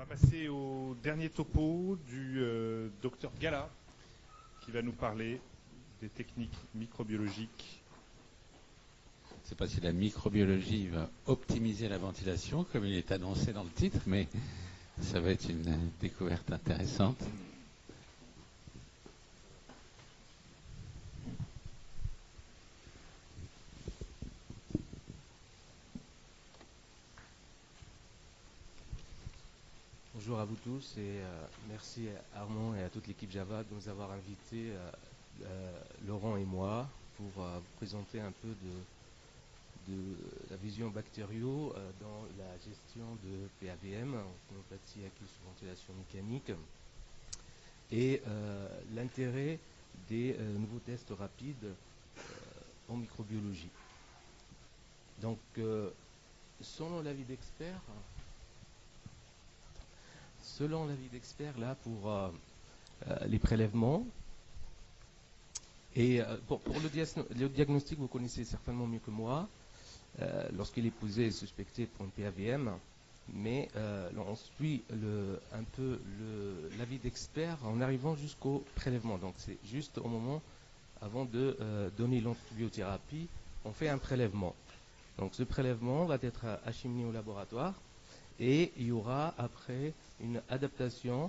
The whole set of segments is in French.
passer au dernier topo du docteur Gala, qui va nous parler des techniques microbiologiques. Je ne sais pas si la microbiologie va optimiser la ventilation, comme il est annoncé dans le titre, mais ça va être une découverte intéressante. Bonjour à vous tous et merci à Armand et à toute l'équipe Java de nous avoir invités, Laurent et moi, pour vous présenter un peu de la vision bactériaux dans la gestion de PAVM, pneumopathie acquise sous ventilation mécanique, et l'intérêt des nouveaux tests rapides en microbiologie. Donc, selon l'avis d'experts, là, pour les prélèvements, et pour le diagnostic, vous connaissez certainement mieux que moi, lorsqu'il est posé et suspecté pour une PAVM, mais on suit un peu l'avis d'experts en arrivant jusqu'au prélèvement. Donc c'est juste au moment, avant de donner l'antibiothérapie, on fait un prélèvement. Donc ce prélèvement va être acheminé au laboratoire, et il y aura après une adaptation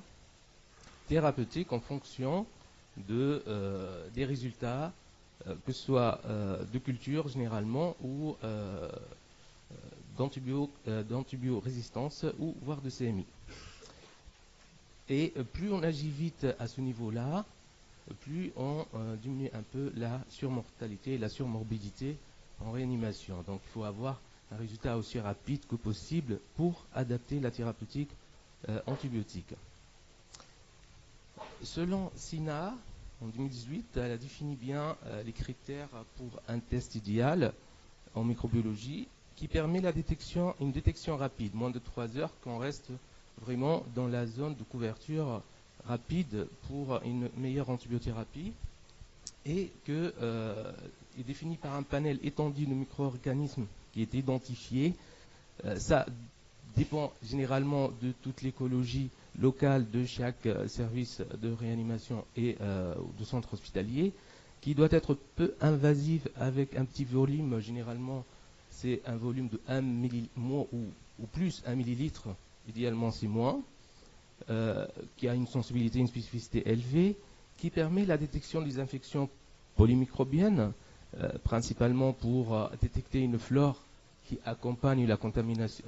thérapeutique en fonction des résultats, que ce soit de culture généralement ou d'antibiorésistance ou voire de CMI. Et plus on agit vite à ce niveau-là, plus on diminue un peu la surmortalité et la surmorbidité en réanimation. Donc il faut avoir un résultat aussi rapide que possible pour adapter la thérapeutique antibiotique. Selon SINA, en 2018, elle a défini bien les critères pour un test idéal en microbiologie qui permet une détection rapide, moins de 3 heures, qu'on reste vraiment dans la zone de couverture rapide pour une meilleure antibiothérapie, et que est défini par un panel étendu de micro-organismes qui est identifié. Ça dépend généralement de toute l'écologie locale de chaque service de réanimation et de centre hospitalier, qui doit être peu invasive avec un petit volume. Généralement, c'est un volume de 1 millimol ou plus 1 millilitre, idéalement c'est moins, qui a une sensibilité, une spécificité élevée, qui permet la détection des infections polymicrobiennes, principalement pour détecter une flore qui accompagne la contamination,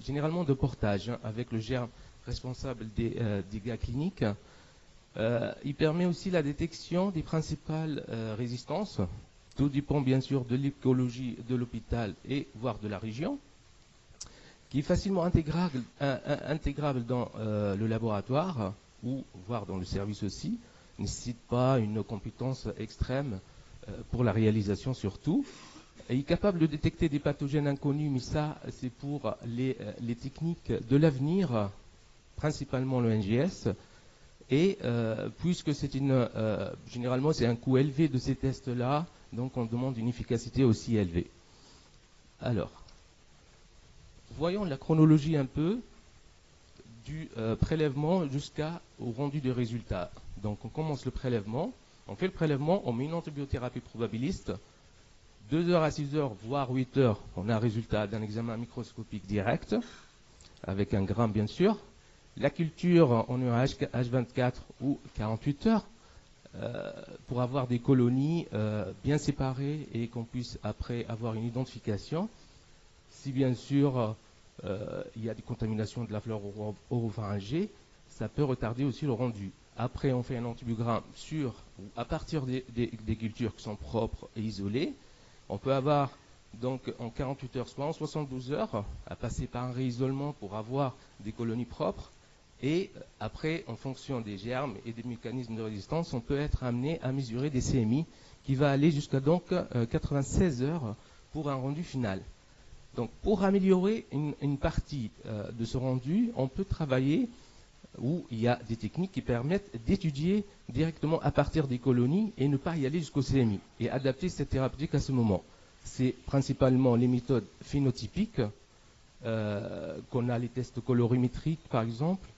généralement de portage, avec le germe responsable des dégâts cliniques. Il permet aussi la détection des principales résistances. Tout dépend bien sûr de l'écologie de l'hôpital et voire de la région, qui est facilement intégrable dans le laboratoire ou voire dans le service aussi. Ne nécessite pas une compétence extrême pour la réalisation surtout. Il est capable de détecter des pathogènes inconnus, mais ça, c'est pour les techniques de l'avenir, principalement le NGS. Et puisque généralement, c'est un coût élevé de ces tests-là, donc on demande une efficacité aussi élevée. Alors, voyons la chronologie un peu du prélèvement jusqu'au rendu des résultats. Donc, on commence le prélèvement. On fait le prélèvement, on met une antibiothérapie probabiliste. 2 heures à 6 heures, voire 8 heures, on a un résultat d'un examen microscopique direct, avec un gramme bien sûr. La culture, on est à H24 ou 48 heures, pour avoir des colonies bien séparées et qu'on puisse après avoir une identification. Si bien sûr il y a des contaminations de la flore oropharyngée, ça peut retarder aussi le rendu. Après, on fait un antibiogramme à partir des cultures qui sont propres et isolées. On peut avoir donc en 48 heures, soit en 72 heures, à passer par un réisolement pour avoir des colonies propres. Et après, en fonction des germes et des mécanismes de résistance, on peut être amené à mesurer des CMI qui va aller jusqu'à donc 96 heures pour un rendu final. Donc pour améliorer une partie de ce rendu, on peut travailler où il y a des techniques qui permettent d'étudier directement à partir des colonies et ne pas y aller jusqu'au CMI et adapter cette thérapeutique à ce moment. C'est principalement les méthodes phénotypiques qu'on a les tests colorimétriques, par exemple,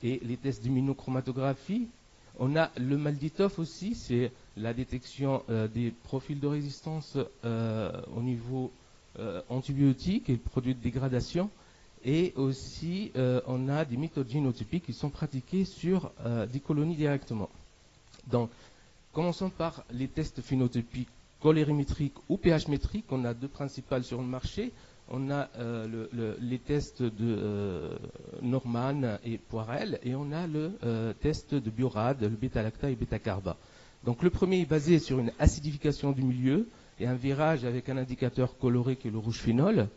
et les tests d'immunochromatographie. On a le MALDI-TOF aussi, c'est la détection des profils de résistance au niveau antibiotique et produits de dégradation. Et aussi, on a des méthodes génotypiques qui sont pratiquées sur des colonies directement. Donc, commençons par les tests phénotypiques colorimétriques ou pH métriques. On a deux principales sur le marché. On a les tests de Norman et Poirel, et on a le test de Biorad, le bêta-lacta et bêta-carba. Donc le premier est basé sur une acidification du milieu et un virage avec un indicateur coloré qui est le rouge phénol.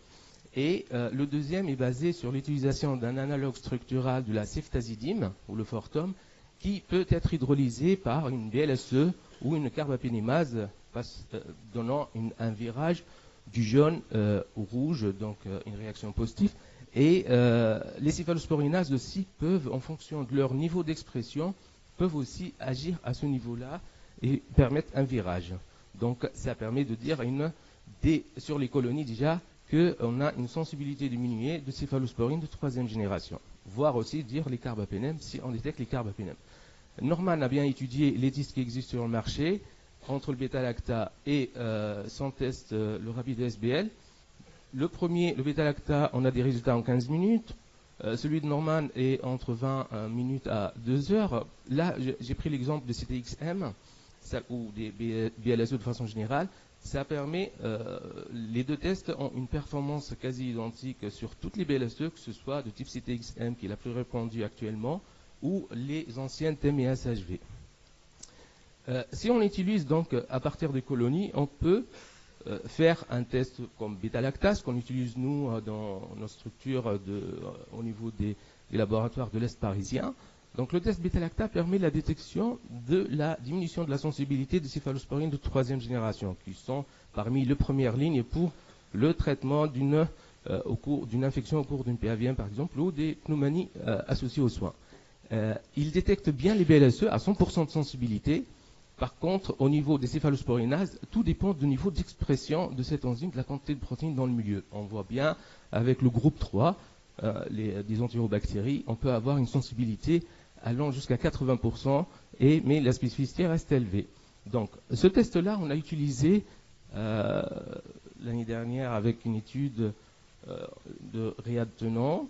Et le deuxième est basé sur l'utilisation d'un analogue structural de la ceftazidime, ou le Fortum, qui peut être hydrolysé par une BLSE ou une carbapénémase, donnant un virage du jaune au rouge, donc une réaction positive. Et les céphalosporinases aussi peuvent, en fonction de leur niveau d'expression, peuvent aussi agir à ce niveau-là et permettre un virage. Donc ça permet de dire sur les colonies déjà qu'on a une sensibilité diminuée de céphalosporine de 3e génération. Voire aussi dire les carbapénèmes si on détecte les carbapénèmes. Norman a bien étudié les tests qui existent sur le marché entre le bêta-lacta et son test, le rapide SBL. Le premier, le bêta-lacta, on a des résultats en 15 minutes. Celui de Norman est entre 20 minutes à 2 heures. Là, j'ai pris l'exemple de CTXM ou des BLSE de façon générale. Ça permet, les deux tests ont une performance quasi identique sur toutes les BLSE, que ce soit de type CTXM qui est la plus répandue actuellement, ou les anciennes TEM et SHV. Si on utilise donc à partir des colonies, on peut faire un test comme bêta-lactase qu'on utilise nous dans nos structures au niveau des laboratoires de l'Est parisien. Donc le test bêta-lacta permet la détection de la diminution de la sensibilité des céphalosporines de 3e génération, qui sont parmi les premières lignes pour le traitement d'une infection au cours d'une PAVM par exemple, ou des pneumonies associées aux soins. Il détecte bien les BLSE à 100% de sensibilité. Par contre, au niveau des céphalosporinases, tout dépend du niveau d'expression de cette enzyme, de la quantité de protéines dans le milieu. On voit bien avec le groupe 3, des enterobactéries, on peut avoir une sensibilité allant jusqu'à 80%, mais la spécificité reste élevée. Donc, ce test-là, on l'a utilisé l'année dernière avec une étude de Riyad Tenant.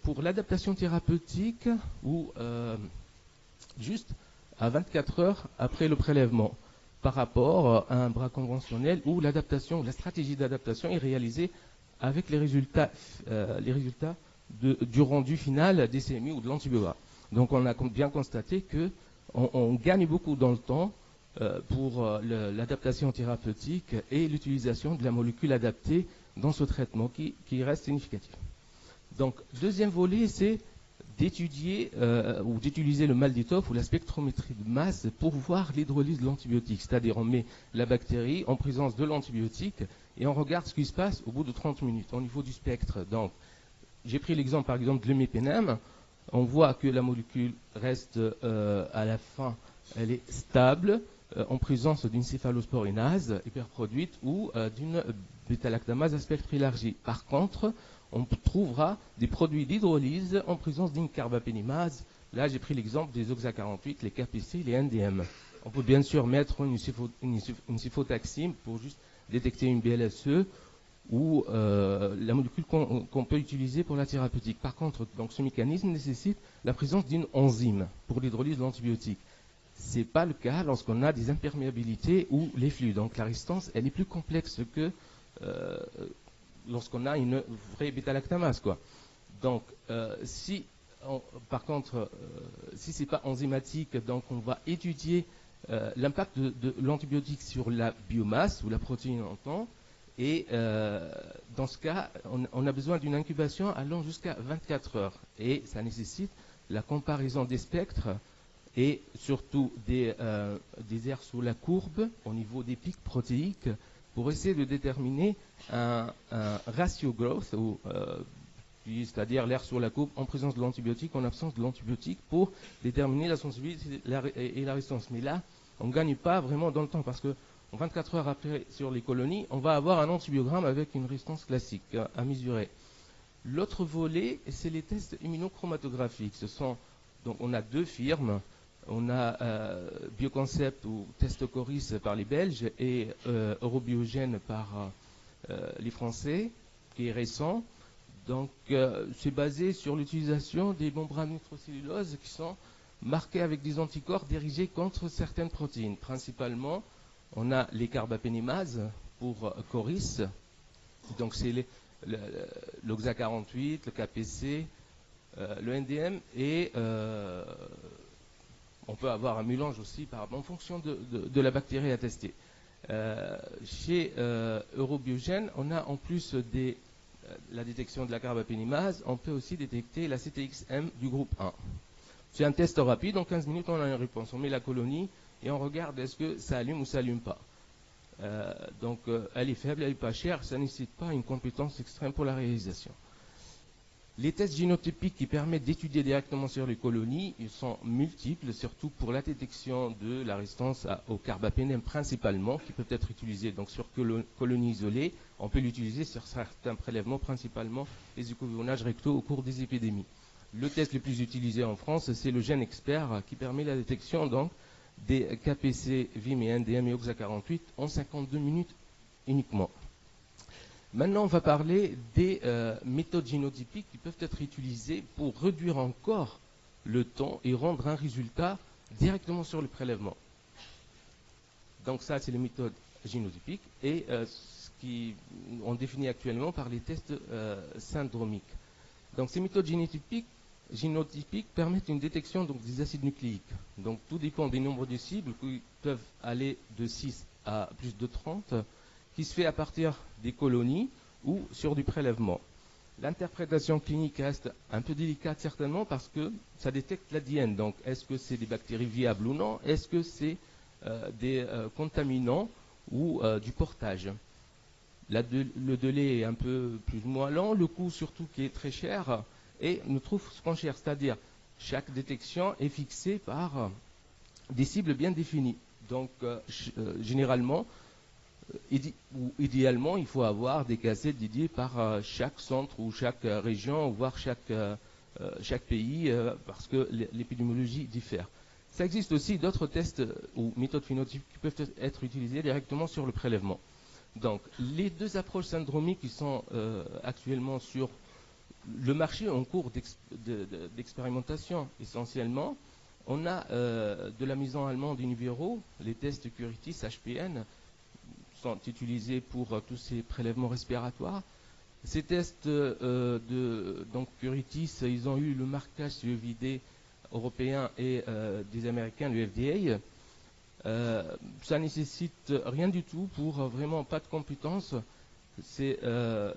Pour l'adaptation thérapeutique, ou juste à 24 heures après le prélèvement, par rapport à un bras conventionnel où l'adaptation, la stratégie d'adaptation est réalisée avec les résultats du rendu final des CMI ou de l'antibioa. Donc on a bien constaté qu'on gagne beaucoup dans le temps pour l'adaptation thérapeutique et l'utilisation de la molécule adaptée dans ce traitement qui reste significatif. Donc deuxième volet, c'est d'étudier ou d'utiliser le MALDI-TOF ou la spectrométrie de masse pour voir l'hydrolyse de l'antibiotique. C'est-à-dire on met la bactérie en présence de l'antibiotique et on regarde ce qui se passe au bout de 30 minutes au niveau du spectre. Donc j'ai pris l'exemple par exemple de l'imipénème. On voit que la molécule reste à la fin, elle est stable en présence d'une céphalosporinase hyperproduite ou d'une bêta-lactamase à spectre élargi. Par contre, on trouvera des produits d'hydrolyse en présence d'une carbapénémase. Là, j'ai pris l'exemple des OXA48, les KPC, les NDM. On peut bien sûr mettre une cefotaxime pour juste détecter une BLSE ou la molécule qu'on peut utiliser pour la thérapeutique. Par contre, donc, ce mécanisme nécessite la présence d'une enzyme pour l'hydrolyse de l'antibiotique. Ce n'est pas le cas lorsqu'on a des imperméabilités ou les flux. Donc la résistance, elle est plus complexe que lorsqu'on a une vraie bêta-lactamase, quoi. Donc, par contre, si ce n'est pas enzymatique, donc on va étudier l'impact de l'antibiotique sur la biomasse ou la protéine en temps. Et dans ce cas, on a besoin d'une incubation allant jusqu'à 24 heures. Et ça nécessite la comparaison des spectres et surtout des aires sous la courbe au niveau des pics protéiques pour essayer de déterminer un ratio growth, c'est-à-dire l'air sur la courbe en présence de l'antibiotique, en absence de l'antibiotique, pour déterminer la sensibilité et la résistance. Mais là, on ne gagne pas vraiment dans le temps parce que Donc 24 heures après sur les colonies, on va avoir un antibiogramme avec une résistance classique à mesurer. L'autre volet, c'est les tests immunochromatographiques. Donc on a 2 firmes. On a Bioconcept ou Test Coris par les Belges et Eurobiogène par les Français, qui est récent. Donc c'est basé sur l'utilisation des membranes nitrocelluloses qui sont marquées avec des anticorps dirigés contre certaines protéines. Principalement, on a les carbapénémases pour Coris. Donc c'est l'OXA48, le KPC, le NDM et on peut avoir un mélange aussi en fonction de la bactérie à tester. Chez Eurobiogène, on a en plus la détection de la carbapénémase, on peut aussi détecter la CTXM du groupe 1. C'est un test rapide, en 15 minutes on a une réponse. On met la colonie et on regarde est-ce que ça allume ou ça allume pas. Donc elle est faible, elle n'est pas chère, ça ne nécessite pas une compétence extrême pour la réalisation. Les tests génotypiques qui permettent d'étudier directement sur les colonies, ils sont multiples, surtout pour la détection de la résistance au carbapénème principalement, qui peut être utilisé donc sur colonies isolées. On peut l'utiliser sur certains prélèvements, principalement les écouvillonnages rectaux au cours des épidémies. Le test le plus utilisé en France, c'est le GenExpert, qui permet la détection donc des KPC, VIM et NDM et OXA48 en 52 minutes uniquement. Maintenant, on va parler des méthodes génotypiques qui peuvent être utilisées pour réduire encore le temps et rendre un résultat directement sur le prélèvement. Donc ça, c'est les méthodes génotypiques et ce qu'on définit actuellement par les tests syndromiques. Donc ces méthodes génotypiques permettent une détection donc, des acides nucléiques. Donc tout dépend des nombres de cibles qui peuvent aller de 6 à plus de 30, qui se fait à partir des colonies ou sur du prélèvement. L'interprétation clinique reste un peu délicate certainement parce que ça détecte l'ADN. Donc est-ce que c'est des bactéries viables ou non? Est-ce que c'est des contaminants ou du portage? Le délai est un peu plus ou moins lent, le coût surtout qui est très cher et nous trouve ce qu'on cherche, c'est-à-dire chaque détection est fixée par des cibles bien définies. Donc généralement, idéalement, il faut avoir des cassettes dédiées par chaque centre ou chaque région, voire chaque pays, parce que l'épidémiologie diffère. Ça existe aussi d'autres tests ou méthodes phénotypiques qui peuvent être utilisées directement sur le prélèvement. Donc, les 2 approches syndromiques qui sont actuellement sur le marché en cours d'expérimentation essentiellement, on a de la maison allemande Univero, les tests Curitis HPN, sont utilisés pour tous ces prélèvements respiratoires. Ces tests donc Curitis, ils ont eu le marquage CE-VD européen et des Américains, le FDA. Ça nécessite rien du tout pour vraiment pas de compétences,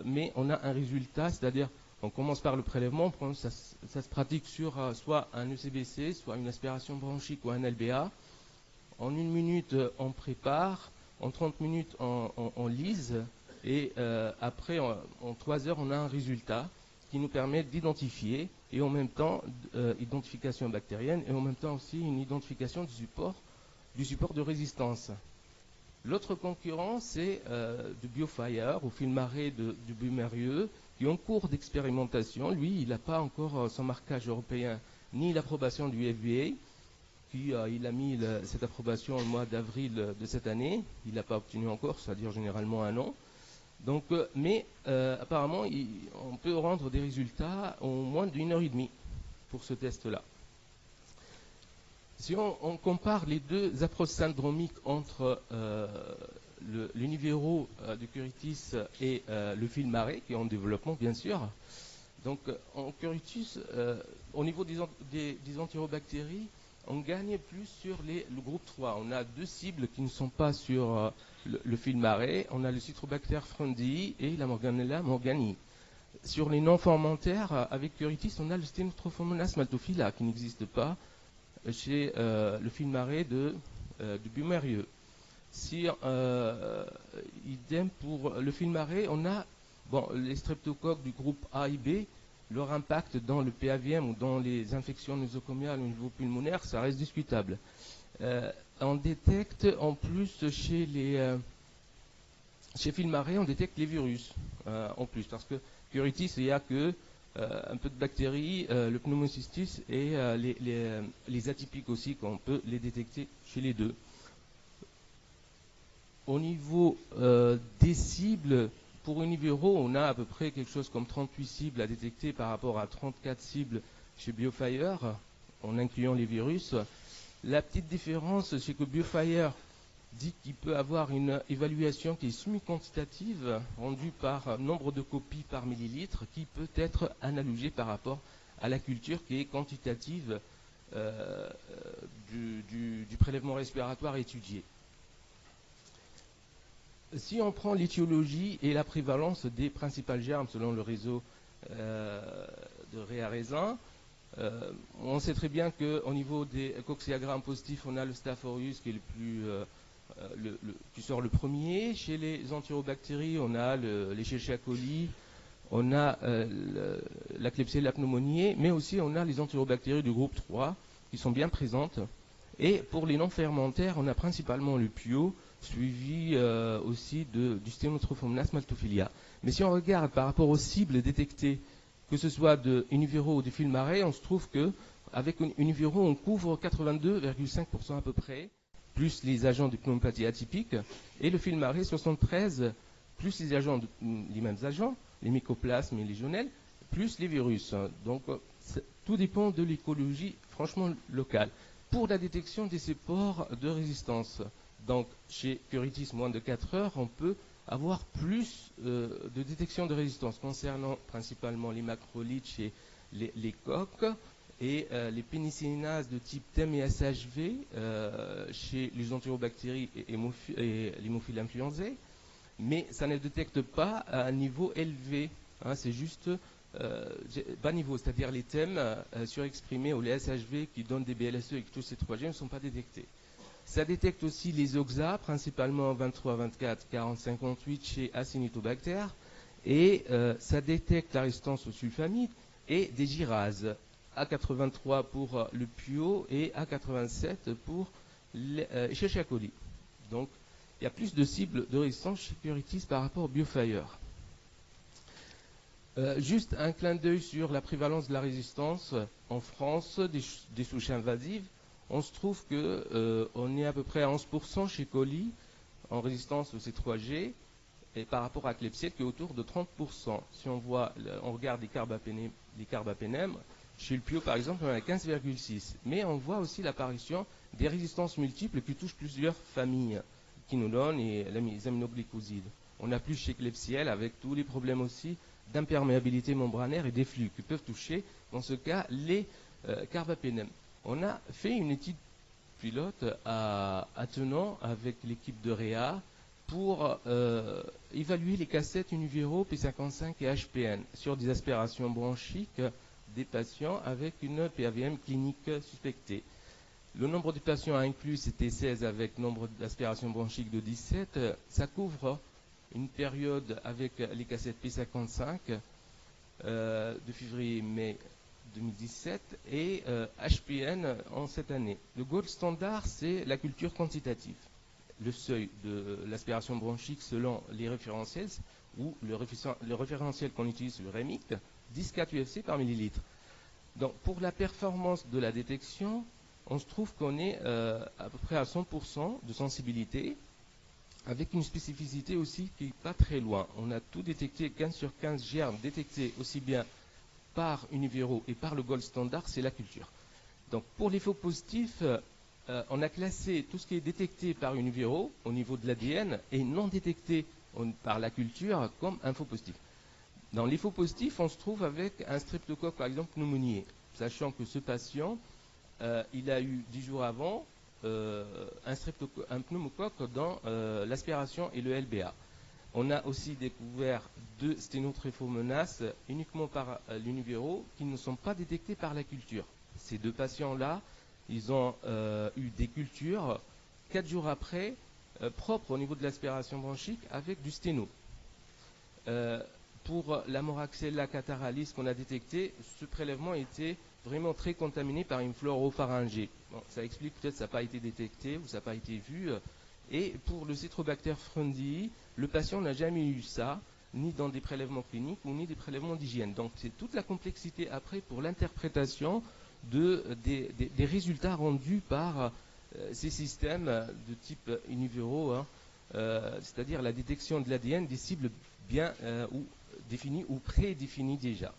mais on a un résultat, c'est-à-dire on commence par le prélèvement, ça se pratique sur soit un ECBC, soit une aspiration bronchique ou un LBA. En 1 minute, on prépare. En 30 minutes, on lise et après, en 3 heures, on a un résultat qui nous permet d'identifier et en même temps, identification bactérienne et en même temps aussi une identification du support de résistance. L'autre concurrent, c'est de Biofire ou Filmare du Bumérieux qui est en cours d'expérimentation. Lui, il n'a pas encore son marquage européen ni l'approbation du FDA. Il a mis cette approbation au mois d'avril de cette année. Il n'a pas obtenu encore, c'est-à-dire généralement 1 an. Donc, mais apparemment, on peut rendre des résultats en moins d'1 heure et demie pour ce test-là. Si on compare les 2 approches syndromiques entre l'Univero de Curitis et le Filmare, qui est en développement bien sûr, donc en Curitis, au niveau des entérobactéries, on gagne plus sur le groupe 3. On a 2 cibles qui ne sont pas sur le Filmare. On a le Citrobacter frondii et la Morganella morgani. Sur les non-fermentaires, avec Curitis, on a le Stenotrophomonas maltophylla qui n'existe pas chez le Filmare du Bumérieux. Si, idem pour le Filmare, on a les streptocoques du groupe A et B. leur impact dans le PAVM ou dans les infections nosocomiales au niveau pulmonaire, ça reste discutable. On détecte en plus chez Filmare, on détecte les virus en plus, parce que Curitis, il n'y a que un peu de bactéries, le pneumocystis et les atypiques aussi, qu'on peut les détecter chez les deux. Au niveau des cibles, pour Univero, on a à peu près quelque chose comme 38 cibles à détecter par rapport à 34 cibles chez BioFire, en incluant les virus. La petite différence, c'est que BioFire dit qu'il peut avoir une évaluation qui est semi-quantitative, rendue par nombre de copies par millilitre, qui peut être analogée par rapport à la culture qui est quantitative du prélèvement respiratoire étudié. Si on prend l'étiologie et la prévalence des principales germes selon le réseau de Réa-Raisin, on sait très bien qu'au niveau des cocciagrammes positifs, on a le Staph aureus qui est qui sort le premier. Chez les entérobactéries, on a l'Escherichia coli, on a la Klebsiella pneumoniae, mais aussi on a les entérobactéries du groupe 3 qui sont bien présentes. Et pour les non-fermentaires, on a principalement le Pio, suivi aussi du Stenotrophomonas maltophilia. Mais si on regarde par rapport aux cibles détectées, que ce soit de Univero ou de Filmare, on se trouve qu'avec Univero, on couvre 82,5% à peu près, plus les agents de pneumopathie atypique, et le Filmare 73, plus les mêmes agents, les mycoplasmes et les légionelles, plus les virus. Donc tout dépend de l'écologie franchement locale. Pour la détection des spores de résistance, donc chez Curitis moins de 4 heures, on peut avoir plus de détection de résistance concernant principalement les macrolides et les coques et les pénicillinases de type TEM et SHV chez les entérobactéries et l'hémophile influenzae, mais ça ne détecte pas à un niveau élevé, hein, c'est juste bas niveau, c'est-à-dire les TEM surexprimés ou les SHV qui donnent des BLSE et que tous ces 3G ne sont pas détectés. Ça détecte aussi les OXA, principalement 23, 24, 40, 58 chez Acinetobacter, et ça détecte la résistance aux sulfamides et des girases, A83 pour le Pio et A87 pour Escherichia coli. Donc, il y a plus de cibles de résistance chez Curitis par rapport au BioFire. Juste un clin d'œil sur la prévalence de la résistance en France des souches invasives. On se trouve qu'on est à peu près à 11% chez coli en résistance au C3G et par rapport à Klebsiella qui est autour de 30%. Si on regarde les carbapénèmes, chez le Pio par exemple on est à 15,6. Mais on voit aussi l'apparition des résistances multiples qui touchent plusieurs familles, quinolones et les aminoglycosides. On a plus chez Klebsiella avec tous les problèmes aussi d'imperméabilité membranaire et des flux qui peuvent toucher, dans ce cas, les carbapénèmes. On a fait une étude pilote à Tenon avec l'équipe de Réa pour évaluer les cassettes Univero, P55 et HPN sur des aspirations bronchiques des patients avec une PAVM clinique suspectée. Le nombre de patients inclus, c'était 16 avec nombre d'aspirations bronchiques de 17. Ça couvre une période avec les cassettes P55 de février-mai 2017 et HPN en cette année. Le gold standard, c'est la culture quantitative. Le seuil de l'aspiration bronchique selon les référentiels ou le référentiel qu'on utilise sur REMIC, 10,4 UFC par millilitre. Donc pour la performance de la détection, on se trouve qu'on est à peu près à 100% de sensibilité, avec une spécificité aussi qui n'est pas très loin. On a tout détecté, 15 sur 15 germes détectés aussi bien par Univero et par le gold standard, c'est la culture. Donc pour les faux positifs, on a classé tout ce qui est détecté par Univero au niveau de l'ADN et non détecté par la culture comme un faux positif. Dans les faux positifs, on se trouve avec un streptocoque, par exemple pneumoniae, sachant que ce patient, il a eu 10 jours avant un pneumocoque dans l'aspiration et le LBA. On a aussi découvert 2 sténotrophomonas uniquement par l'Univero qui ne sont pas détectés par la culture. Ces 2 patients-là, ils ont eu des cultures 4 jours après, propres au niveau de l'aspiration bronchique avec du sténo. pour la Moraxella cataralis qu'on a détecté, ce prélèvement était vraiment très contaminé par une fluoropharyngée. Bon, ça explique peut-être que ça n'a pas été détecté ou ça n'a pas été vu. Et pour le Citrobacter frundi, le patient n'a jamais eu ça, ni dans des prélèvements cliniques ou ni des prélèvements d'hygiène. Donc c'est toute la complexité après pour l'interprétation des résultats rendus par ces systèmes de type in vivo, hein, c'est-à-dire la détection de l'ADN des cibles bien ou définies ou prédéfinies déjà.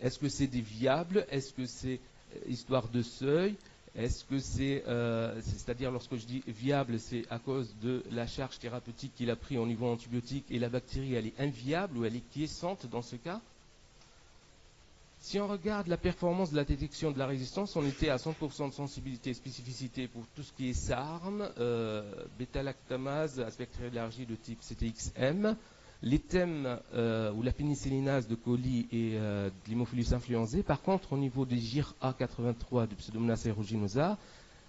Est-ce que c'est des viables? Est-ce que c'est histoire de seuil? Est-ce que c'est-à-dire lorsque je dis viable, c'est à cause de la charge thérapeutique qu'il a pris au niveau antibiotique et la bactérie, elle est inviable ou elle est quiescente dans ce cas? Si on regarde la performance de la détection de la résistance, on était à 100% de sensibilité et spécificité pour tout ce qui est SARM, bêta-lactamase, aspecte élargi de type CTXM, les thèmes ou la pénicillinase de coli et de l'hémophilus influenzae. Par contre, au niveau des GIR-A83 de Pseudomonas aeruginosa,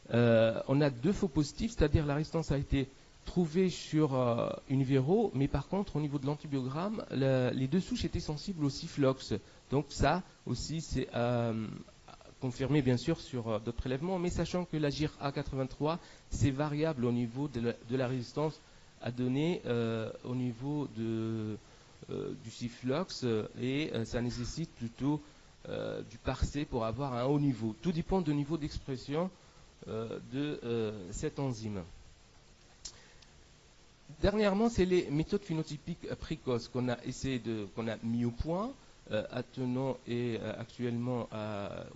on a 2 faux positifs, c'est-à-dire la résistance a été trouvée sur in vivo, mais par contre, au niveau de l'antibiogramme, les 2 souches étaient sensibles au Ciflox. Donc ça aussi, c'est confirmé bien sûr sur d'autres prélèvements, mais sachant que la GIR-A83, c'est variable au niveau de la résistance à donner au niveau du Ciflox et ça nécessite plutôt du parsé pour avoir un haut niveau. Tout dépend du niveau d'expression de cette enzyme. Dernièrement, c'est les méthodes phénotypiques précoces qu'on a mis au point. Attenant et actuellement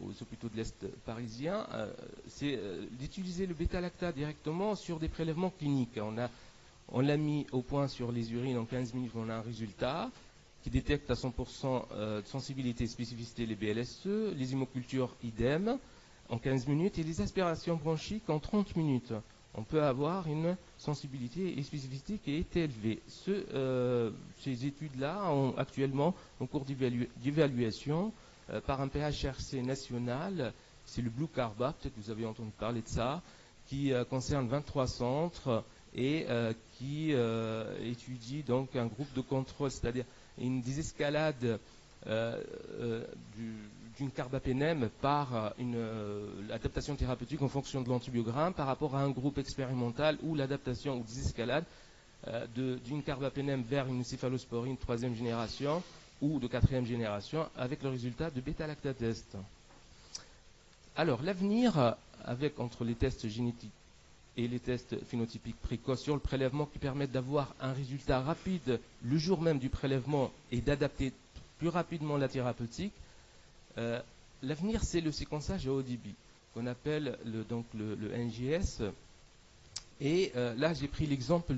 aux hôpitaux de l'Est parisien, c'est d'utiliser le bêta-lactate directement sur des prélèvements cliniques. On l'a mis au point sur les urines en 15 minutes, on a un résultat qui détecte à 100% de sensibilité et spécificité les BLSE, les hémocultures idem en 15 minutes et les aspirations bronchiques en 30 minutes. On peut avoir une sensibilité et spécificité qui est élevée. Ces études-là ont actuellement en cours d'évaluation par un PHRC national, c'est le Blue Carba, peut-être que vous avez entendu parler de ça, qui concerne 23 centres et qui étudie donc un groupe de contrôle, c'est-à-dire une désescalade d'une carbapénème par l'adaptation thérapeutique en fonction de l'antibiogramme par rapport à un groupe expérimental où l'adaptation ou désescalade d'une carbapénème vers une céphalosporine 3e génération ou de 4e génération avec le résultat de bêta-lactatest. Alors l'avenir entre les tests génétiques et les tests phénotypiques précoces sur le prélèvement qui permettent d'avoir un résultat rapide le jour même du prélèvement et d'adapter plus rapidement la thérapeutique. L'avenir, c'est le séquençage à haut débit, qu'on appelle le NGS. Et là, j'ai pris l'exemple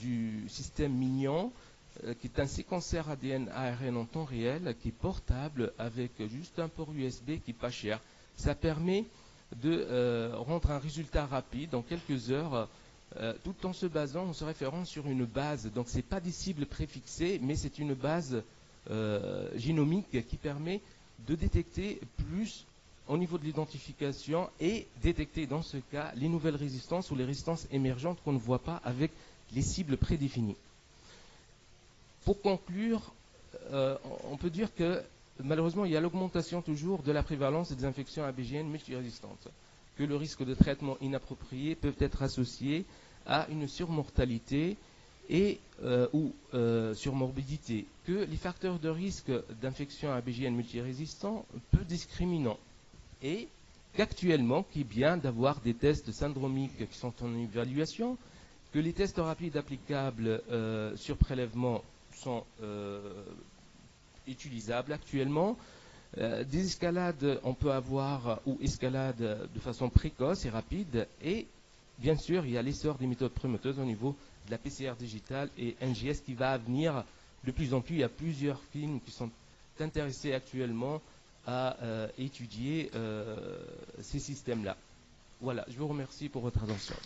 du système Mignon, qui est un séquenceur ADN ARN en temps réel, qui est portable avec juste un port USB qui n'est pas cher. Ça permet de rendre un résultat rapide en quelques heures, tout en se basant, en se référant sur une base. Donc, ce n'est pas des cibles préfixées, mais c'est une base génomique qui permet de détecter plus au niveau de l'identification et détecter dans ce cas les nouvelles résistances ou les résistances émergentes qu'on ne voit pas avec les cibles prédéfinies. Pour conclure, on peut dire que malheureusement il y a l'augmentation toujours de la prévalence des infections ABGN multirésistantes, que le risque de traitement inapproprié peut être associé à une surmortalité et ou surmorbidité, que les facteurs de risque d'infection ABGN multirésistant peu discriminants et qu'actuellement, qu'il est bien d'avoir des tests syndromiques qui sont en évaluation, que les tests rapides applicables sur prélèvement sont utilisables actuellement. Des escalades, on peut avoir ou escalades de façon précoce et rapide et bien sûr, il y a l'essor des méthodes prometteuses au niveau de la PCR digitale et NGS qui va venir de plus en plus. Il y a plusieurs films qui sont intéressés actuellement à étudier ces systèmes-là. Voilà, je vous remercie pour votre attention.